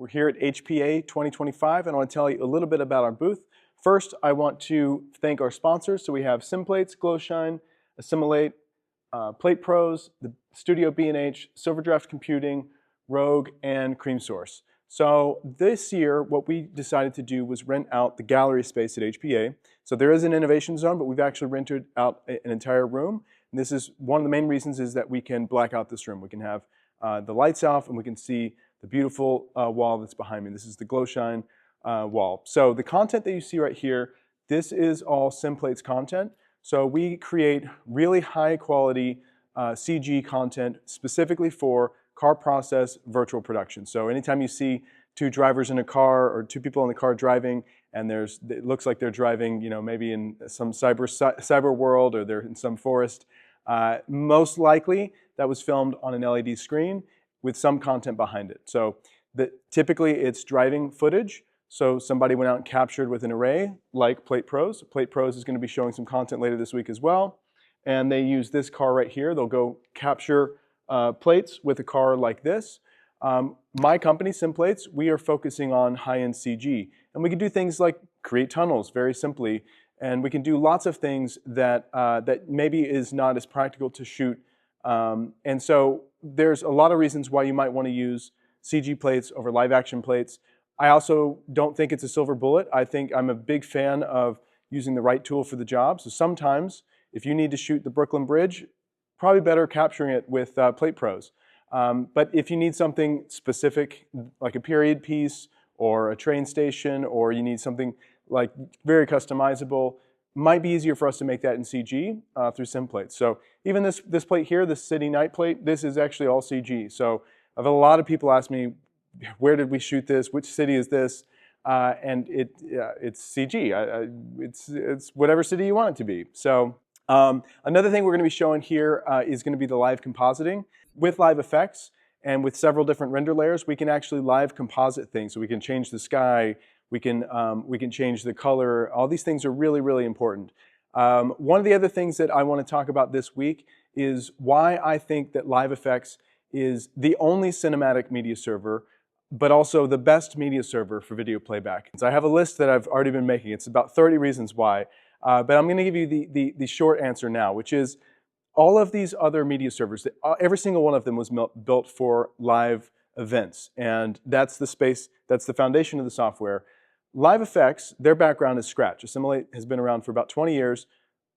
We're here at HPA 2025, and I want to tell you a little bit about our booth. First, I want to thank our sponsors. So we have Simplates, Gloshine, Assimilate, Plate Pros, the Studio B&H, Silverdraft Computing, Rogue, and Cream Source. So this year, what we decided to do was rent out the gallery space at HPA. So there is an innovation zone, but we've actually rented out an entire room. And this is one of the main reasons is that we can black out this room. We can have the lights off, and we can see the beautiful wall that's behind me. This is the Gloshine wall. So the content that you see right here, this is all Simplates content. So we create really high quality CG content specifically for car process virtual production. So anytime you see two drivers in a car or two people in the car driving, and it looks like they're driving, maybe in some cyber world, or they're in some forest, most likely that was filmed on an LED screen with some content behind it. So typically it's driving footage. So somebody went out and captured with an array like Plate Pros. Plate Pros is going to be showing some content later this week as well. And they use this car right here. They'll go capture plates with a car like this. My company, Simplates, we are focusing on high-end CG. And we can do things like create tunnels very simply. And we can do lots of things that maybe is not as practical to shoot. And so there's a lot of reasons why you might want to use CG plates over live action plates. I also don't think it's a silver bullet. I think I'm a big fan of using the right tool for the job. So sometimes if you need to shoot the Brooklyn Bridge, probably better capturing it with Plate Pros. But if you need something specific, like a period piece or a train station, or you need something like very customizable, might be easier for us to make that in CG through Simplates. So even this plate here, this city night plate, this is actually all CG. So I've had a lot of people ask me, where did we shoot this? Which city is this? And it's CG. It's whatever city you want it to be. So another thing we're going to be showing here is going to be the live compositing. With Live FX and with several different render layers, we can actually live composite things. So we can change the sky, we can change the color. All these things are really, really important. One of the other things that I want to talk about this week is why I think that Live FX is the only cinematic media server, but also the best media server for video playback. So I have a list that I've already been making. It's about 30 reasons why, but I'm going to give you the short answer now, which is all of these other media servers, every single one of them was built for live events, and that's the space, that's the foundation of the software. Live FX, their background is Scratch. Assimilate has been around for about 20 years.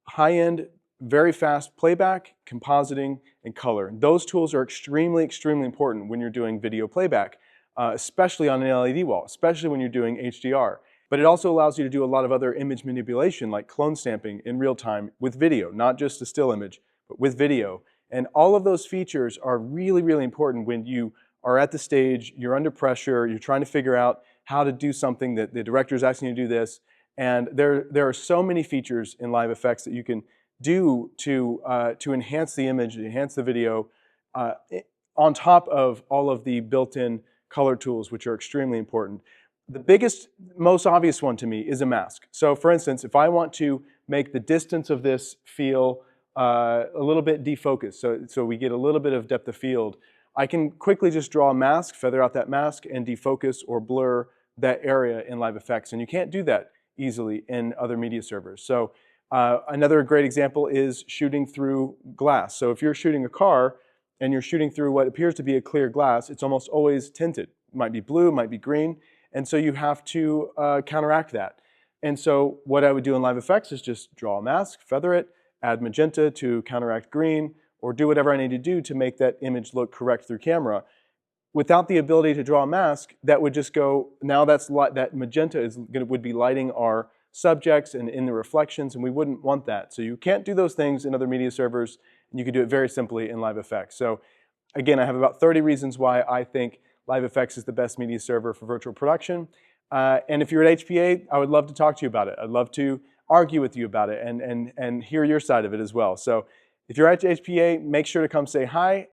High-end, very fast playback, compositing, and color. Those tools are extremely, extremely important when you're doing video playback, especially on an LED wall, especially when you're doing HDR. But it also allows you to do a lot of other image manipulation, like clone stamping in real time with video, not just a still image, but with video. And all of those features are really, really important when you are at the stage, you're under pressure, you're trying to figure out how to do something, that the director is asking you to do this. And there are so many features in Live FX that you can do to enhance the image, enhance the video, on top of all of the built-in color tools, which are extremely important. The biggest, most obvious one to me is a mask. So for instance, if I want to make the distance of this feel a little bit defocused, so we get a little bit of depth of field, I can quickly just draw a mask, feather out that mask, and defocus or blur that area in Live FX. And you can't do that easily in other media servers. So another great example is shooting through glass. So if you're shooting a car and you're shooting through what appears to be a clear glass, it's almost always tinted. It might be blue, it might be green, and so you have to counteract that. And so what I would do in Live FX is just draw a mask, feather it, add magenta to counteract green, or do whatever I need to do to make that image look correct through camera. Without the ability to draw a mask, that would just go, now that magenta would be lighting our subjects and in the reflections, and we wouldn't want that. So you can't do those things in other media servers, and you can do it very simply in Live FX. So again, I have about 30 reasons why I think Live FX is the best media server for virtual production. And if you're at HPA, I would love to talk to you about it. I'd love to argue with you about it and hear your side of it as well. So if you're at HPA, make sure to come say hi,